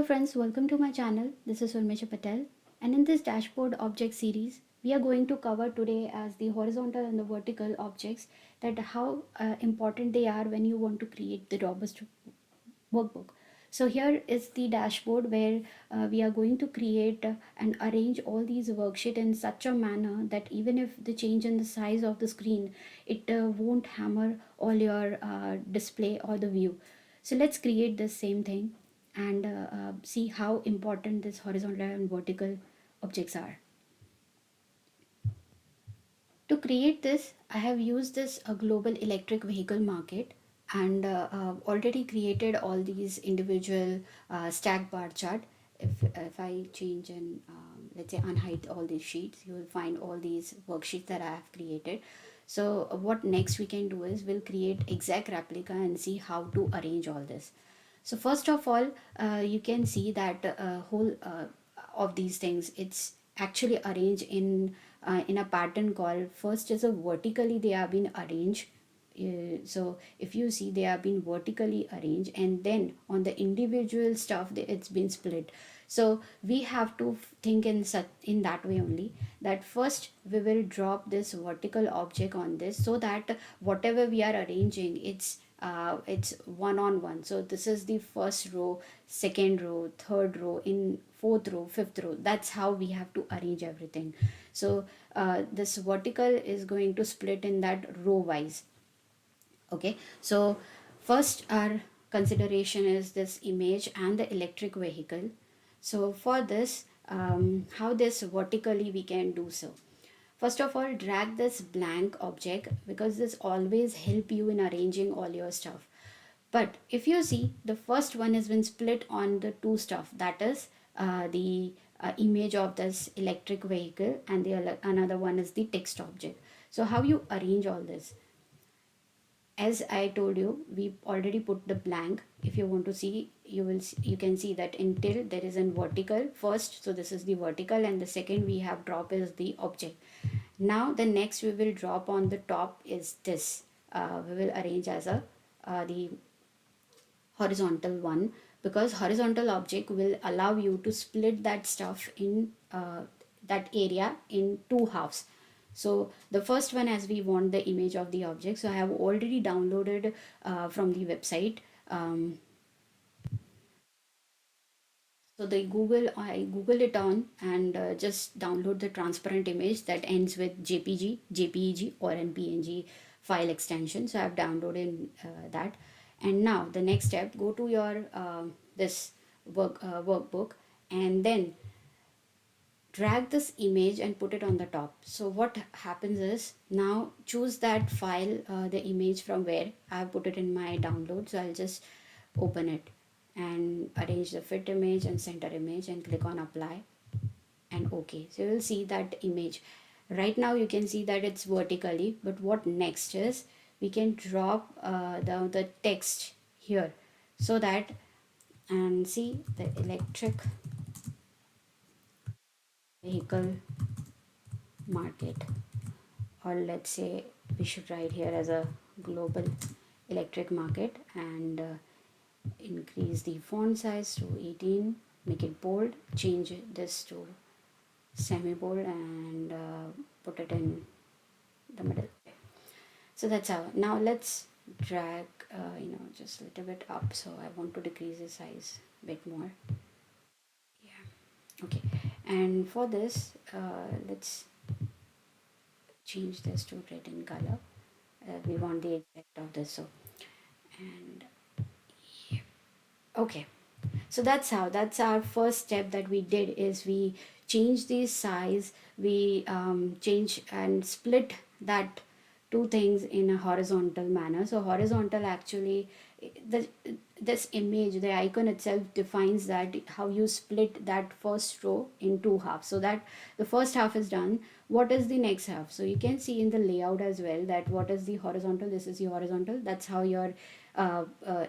friends, welcome to my channel. This is Urmisha Patel, and in this dashboard object series, we are going to cover today as the horizontal and the vertical objects, that how important they are when you want to create the robust workbook. So here is the dashboard where we are going to create and arrange all these worksheet in such a manner that even if the change in the size of the screen, it won't hammer all your display or the view. So let's create the same thing and see how important this horizontal and vertical objects are. To create this, I have used this global electric vehicle market and already created all these individual stack bar chart. If I change and let's say unhide all these sheets, you will find all these worksheets that I have created. So what next we can do is we'll create exact replica and see how to arrange all this. So first of all, you can see that whole of these things, it's actually arranged in a pattern called, first is a vertically they have been arranged. So if you see, they have been vertically arranged, and then on the individual stuff it's been split. So we have to think in that way only, that first we will drop this vertical object on this, so that whatever we are arranging, it's one on one. So this is the first row, second row, third row, in fourth row, fifth row. That's how we have to arrange everything. So this vertical is going to split in that row wise. Okay, so first our consideration is this image and the electric vehicle. So for this, how this vertically we can do so. First of all, drag this blank object, because this always help you in arranging all your stuff. But if you see, the first one has been split on the two stuff, that is the image of this electric vehicle, and the another one is the text object. So how you arrange all this? As I told you, we already put the blank. If you want to see, you can see that until there is a vertical first. So this is the vertical, and the second we have drop is the object. Now the next we will drop on the top is this. We will arrange as a the horizontal one, because horizontal object will allow you to split that stuff in that area in two halves. So the first one, as we want the image of the object, so I have already downloaded from the website. So the I Google it on and just download the transparent image that ends with JPG, JPEG, or an PNG file extension. So I've downloaded that. And now the next step, go to your this workbook, and then drag this image and put it on the top. So what happens is, now choose that file, the image from where I have put it in my download. So I'll just open it and arrange the fit image and center image and click on apply and OK. So you will see that image. Right now you can see that it's vertically, but what next is, we can drop the text here, so that, and see the electric vehicle market, or let's say we should write here as a global electric market, and increase the font size to 18, make it bold, change this to semi bold, and put it in the middle. So that's how. Now let's drag just a little bit up. So I want to decrease the size a bit more. Yeah, okay. And for this, let's change this to red in color. We want the exact of this. So, and yeah. Okay, so that's our first step that we did, is we change the size, we change and split that two things in a horizontal manner. So horizontal, actually, the this image, the icon itself defines that how you split that first row in two halves, so that the first half is done. What is the next half? So you can see in the layout as well, that what is the horizontal, this is the horizontal, that's how your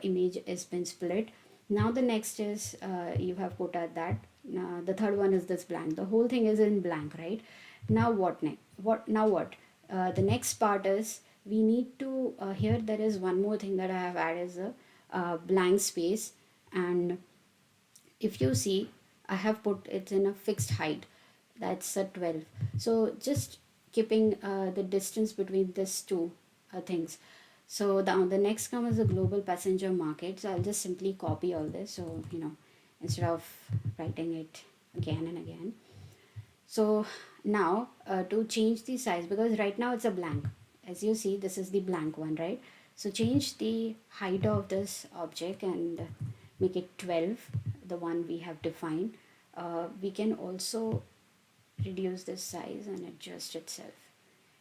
image has been split. Now the next is, you have put at that. The third one is this blank, the whole thing is in blank, right? Now what next? What the next part is, we need to here there is one more thing that I have added, is a blank space. And if you see, I have put it in a fixed height, that's a 12. So just keeping the distance between these two things. So the next comes the global passenger market. So I'll just simply copy all this, so instead of writing it again and again. So now to change the size, because right now it's a blank, as you see this is the blank one, right? So change the height of this object and make it 12, the one we have defined. We can also reduce this size and adjust itself.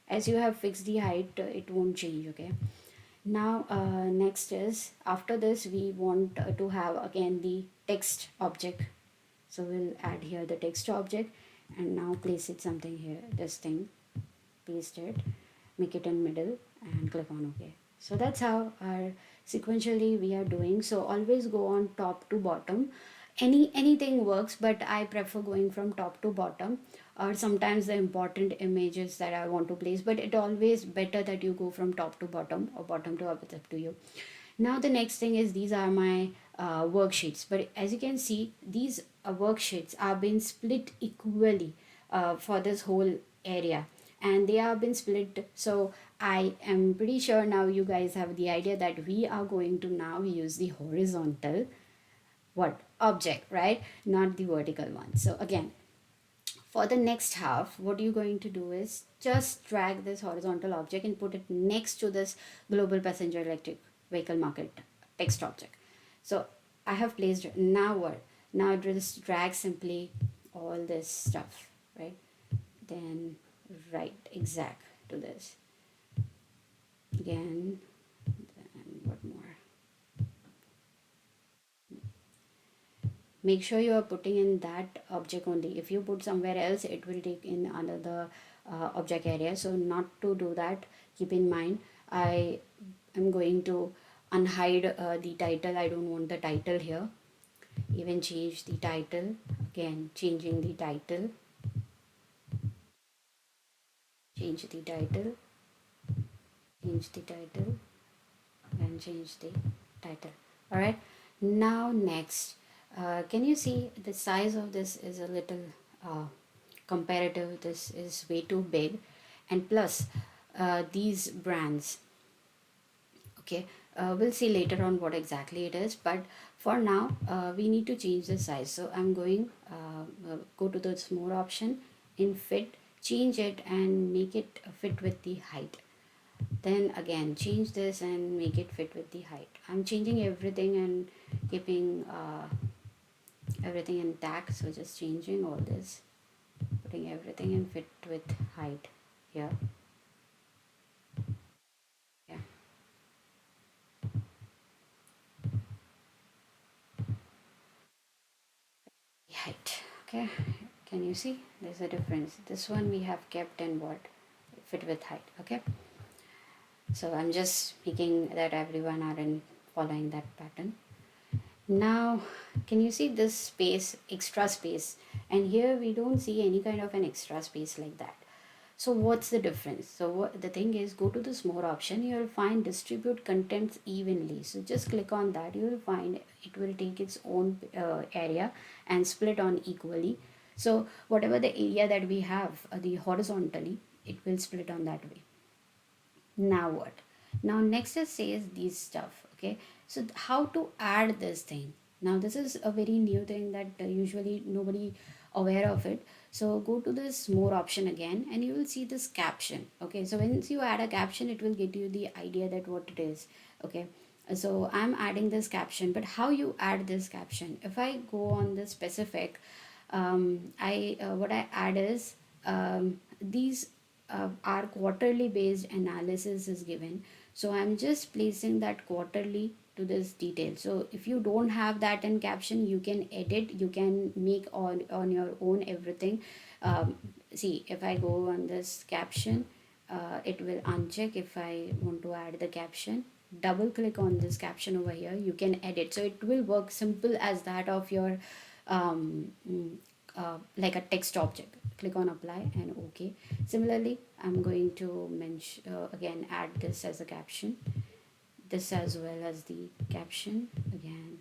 As you have fixed the height, it won't change, okay? Now next is, after this we want to have again the text object. So we'll add here the text object, and now place it something here, this thing, paste it, make it in middle, and click on OK. So that's how our sequentially we are doing. So always go on top to bottom. Anything works, but I prefer going from top to bottom, or sometimes the important images that I want to place, but it always better that you go from top to bottom or bottom to up. It's up to you. Now the next thing is, these are my worksheets, but as you can see, these worksheets are being split equally for this whole area, and they have been split. So I am pretty sure now you guys have the idea that we are going to now use the horizontal what object, right? Not the vertical one. So again, for the next half, what you're going to do is just drag this horizontal object and put it next to this global passenger electric vehicle market text object. So I have placed it. Now what? Now just drag simply all this stuff, right? Then right exact to this. Again, then what more? Make sure you are putting in that object only. If you put somewhere else, it will take in another object area. So not to do that, keep in mind, I am going to unhide the title. I don't want the title here. Even change the title. Again, changing the title. Change the title. Change the title. And change the title. All right. Now next, can you see the size of this is a little uh, comparative. This is way too big, and plus these brands, okay, we'll see later on what exactly it is, but for now we need to change the size. So I'm going go to this more option in fit, change it and make it fit with the height. Then again change this and make it fit with the height. I'm changing everything and keeping everything intact, so just changing all this, putting everything in fit with height here. Yeah, height. Okay, can you see there's a difference? This one we have kept in what, fit with height. Okay, so I'm just making that everyone are in following that pattern. Now can you see this space, extra space, and here we don't see any kind of an extra space like that. So what's the difference? So what the thing is, go to this more option, you will find distribute contents evenly. So just click on that, you will find it will take its own area and split on equally. So whatever the area that we have, the horizontally, it will split on that way. Now what? Now next it says these stuff. Okay, so how to add this thing? Now this is a very new thing that usually nobody aware of it. So go to this more option again and you will see this caption. Okay, so once you add a caption, it will get you the idea that what it is. Okay, so I'm adding this caption, but how you add this caption? If I go on the specific, I what I add is these our quarterly based analysis is given. So I'm just placing that quarterly to this detail. So if you don't have that in caption, you can edit, you can make on your own everything. See, if I go on this caption, it will uncheck. If I want to add the caption, double click on this caption over here, you can edit. So it will work simple as that of your um, like a text object. Click on apply and OK. Similarly, I'm going to mention again, add this as a caption, this as well as the caption. Again,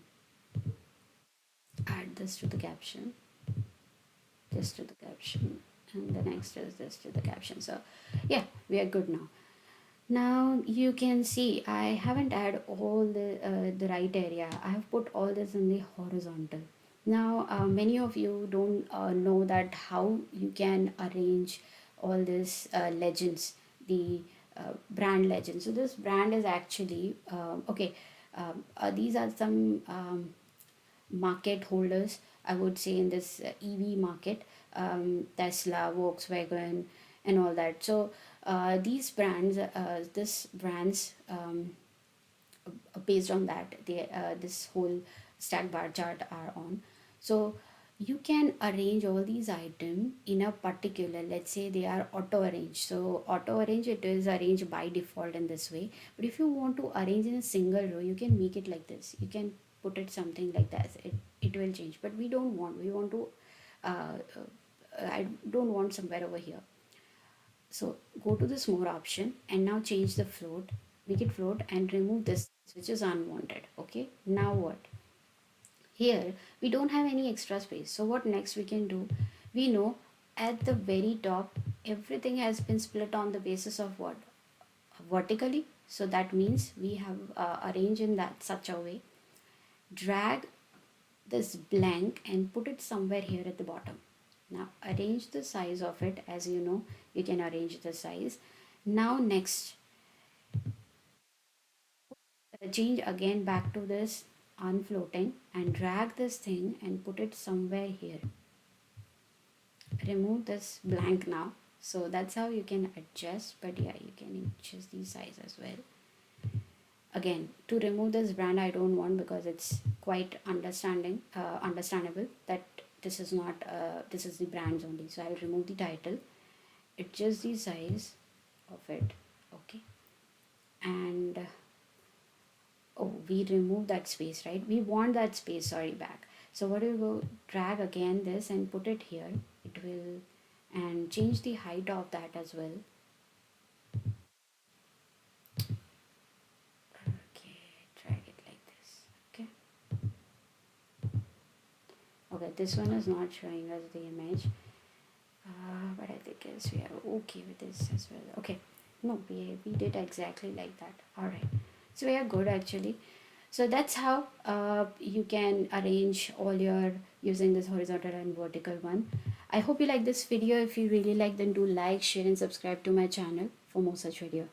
add this to the caption, this to the caption, and the next is this to the caption. So yeah, we are good now. Now you can see I haven't add all the right area. I have put all this in the horizontal. Now many of you don't know that how you can arrange all this legends, the brand legends. So this brand is actually okay. These are some market holders, I would say, in this EV market, Tesla, Volkswagen, and all that. So these brands, this brands, based on that, they this whole stack bar chart are on. So you can arrange all these items in a particular, let's say they are auto arranged. So auto arrange, it is arranged by default in this way. But if you want to arrange in a single row, you can make it like this. You can put it something like that. It will change. But we don't want. We want to. I don't want somewhere over here. So go to this more option and now change the float, make it float and remove this which is unwanted. Okay, now what? Here we don't have any extra space. So what next we can do? We know at the very top everything has been split on the basis of what? Vertically. So that means we have arranged in that such a way. Drag this blank and put it somewhere here at the bottom. Now arrange the size of it. As you know, you can arrange the size. Now next, change again back to this unfloating and drag this thing and put it somewhere here. Remove this blank now. So that's how you can adjust, but yeah, you can adjust the size as well. Again, to remove this brand I don't want, because it's quite understandable that this is not this is the brands only. So I'll remove the title, adjust the size of it. Okay, and oh, we remove that space, right? We want that space, sorry, back. So what do you go, drag again this and put it here. It will, and change the height of that as well. Okay, drag it like this. Okay, okay, this one is not showing us the image, but I think yes, we are okay with this as well. Okay, no, we did exactly like that. All right, so we are good actually. So that's how you can arrange all your using this horizontal and vertical one. I hope you like this video. If you really like, then do like, share, and subscribe to my channel for more such video.